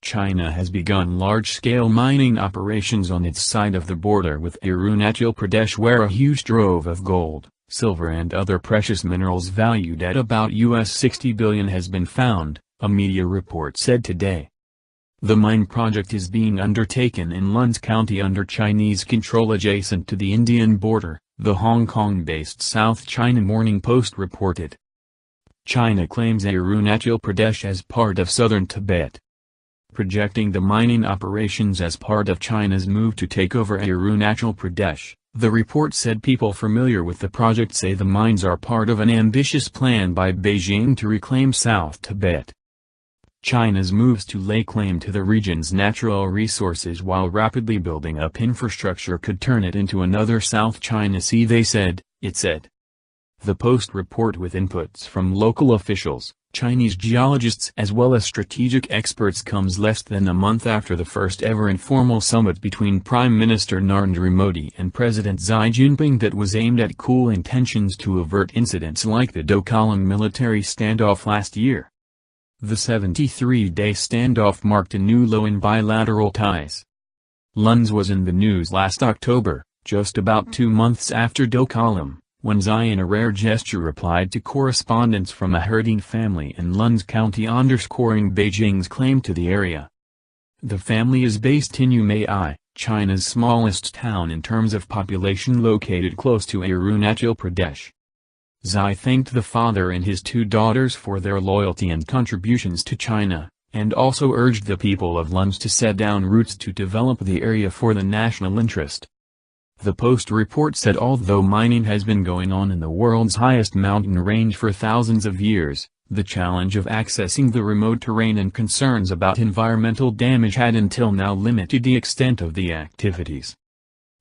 China has begun large-scale mining operations on its side of the border with Arunachal Pradesh, where a huge trove of gold, silver and other precious minerals valued at about $60 billion has been found, a media report said today. The mine project is being undertaken in Lhunze County under Chinese control adjacent to the Indian border, the Hong Kong-based South China Morning Post reported. China claims Arunachal Pradesh as part of southern Tibet, projecting the mining operations as part of China's move to take over Arunachal Pradesh. The report said people familiar with the project say the mines are part of an ambitious plan by Beijing to reclaim South Tibet. China's moves to lay claim to the region's natural resources while rapidly building up infrastructure could turn it into another South China Sea, it said. The Post report, with inputs from local officials, Chinese geologists as well as strategic experts, comes less than a month after the first ever informal summit between Prime Minister Narendra Modi and President Xi Jinping that was aimed at cooling tensions to avert incidents like the Dokalam military standoff last year. The 73-day standoff marked a new low in bilateral ties. Lhunze was in the news last October, just about 2 months after Dokalam, when Xi in a rare gesture replied to correspondence from a herding family in Lhunze County underscoring Beijing's claim to the area. The family is based in Himalayas, China's smallest town in terms of population, located close to Arunachal Pradesh. Xi thanked the father and his 2 daughters for their loyalty and contributions to China, and also urged the people of Lhunze to set down roots to develop the area for the national interest. The Post report said although mining has been going on in the world's highest mountain range for thousands of years, the challenge of accessing the remote terrain and concerns about environmental damage had until now limited the extent of the activities.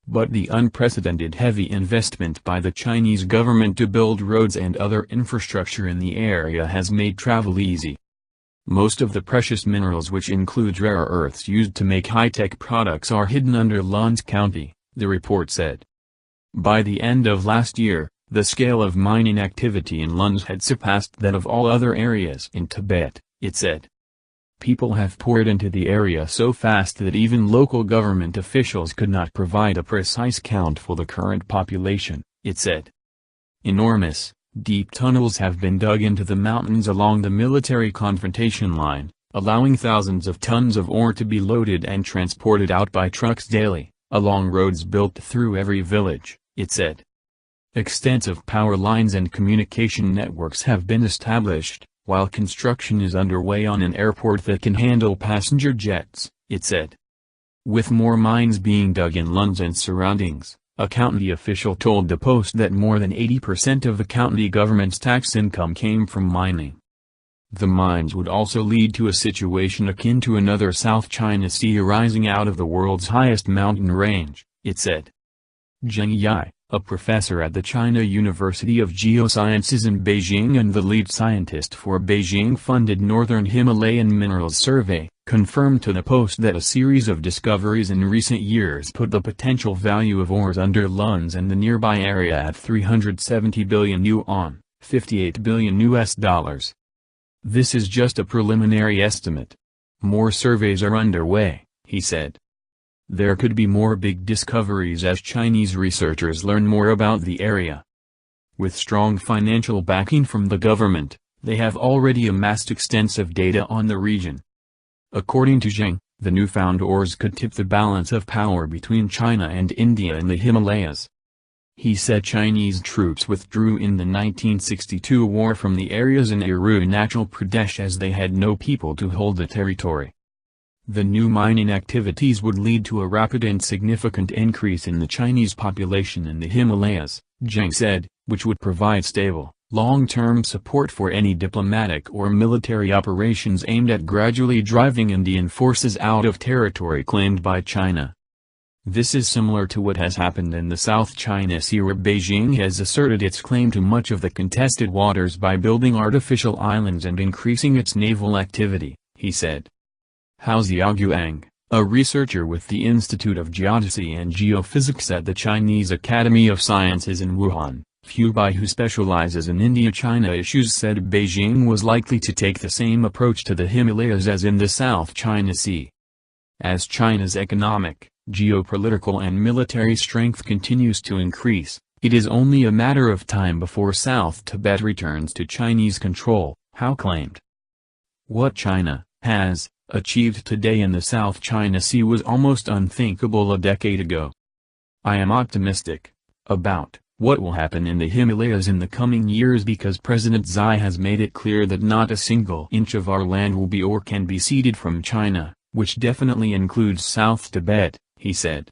But the unprecedented heavy investment by the Chinese government to build roads and other infrastructure in the area has made travel easy. Most of the precious minerals, which include rare earths used to make high-tech products, are hidden under Lhunze County, the report said. By the end of last year, the scale of mining activity in Lhunze had surpassed that of all other areas in Tibet, it said. People have poured into the area so fast that even local government officials could not provide a precise count for the current population, it said. Enormous, deep tunnels have been dug into the mountains along the military confrontation line, allowing thousands of tons of ore to be loaded and transported out by trucks daily, along roads built through every village, it said. Extensive power lines and communication networks have been established, while construction is underway on an airport that can handle passenger jets, it said. With more mines being dug in Lhunze and surroundings, a county official told the Post that more than 80% of the county government's tax income came from mining. The mines would also lead to a situation akin to another South China Sea arising out of the world's highest mountain range, it said. Zheng Yi, a professor at the China University of Geosciences in Beijing and the lead scientist for Beijing-funded Northern Himalayan Minerals Survey, confirmed to the Post that a series of discoveries in recent years put the potential value of ores under Lhunze and the nearby area at 370 billion yuan, $58 billion. This is just a preliminary estimate. More surveys are underway, he said. There could be more big discoveries as Chinese researchers learn more about the area. With strong financial backing from the government, they have already amassed extensive data on the region. According to Zheng, the newfound ores could tip the balance of power between China and India in the Himalayas. He said Chinese troops withdrew in the 1962 war from the areas in Arunachal Pradesh as they had no people to hold the territory. The new mining activities would lead to a rapid and significant increase in the Chinese population in the Himalayas, Zheng said, which would provide stable, long-term support for any diplomatic or military operations aimed at gradually driving Indian forces out of territory claimed by China. This is similar to what has happened in the South China Sea, where Beijing has asserted its claim to much of the contested waters by building artificial islands and increasing its naval activity, he said. Hao Xiaoguang, a researcher with the Institute of Geodesy and Geophysics at the Chinese Academy of Sciences in Wuhan, Fu Bai, who specializes in India-China issues, said Beijing was likely to take the same approach to the Himalayas as in the South China Sea. As China's economic, geopolitical and military strength continues to increase, it is only a matter of time before South Tibet returns to Chinese control, Hou claimed. What China has achieved today in the South China Sea was almost unthinkable a decade ago. I am optimistic about what will happen in the Himalayas in the coming years because President Xi has made it clear that not a single inch of our land will be or can be ceded from China, which definitely includes South Tibet, he said.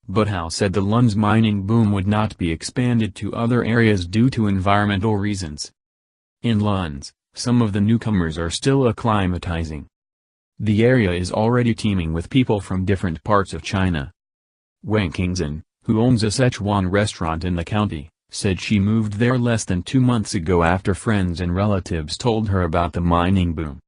But Hou said the Lhunze mining boom would not be expanded to other areas due to environmental reasons. In Lhunze, some of the newcomers are still acclimatizing. The area is already teeming with people from different parts of China. Wang Qingzhen, who owns a Sichuan restaurant in the county, said she moved there less than 2 months ago after friends and relatives told her about the mining boom.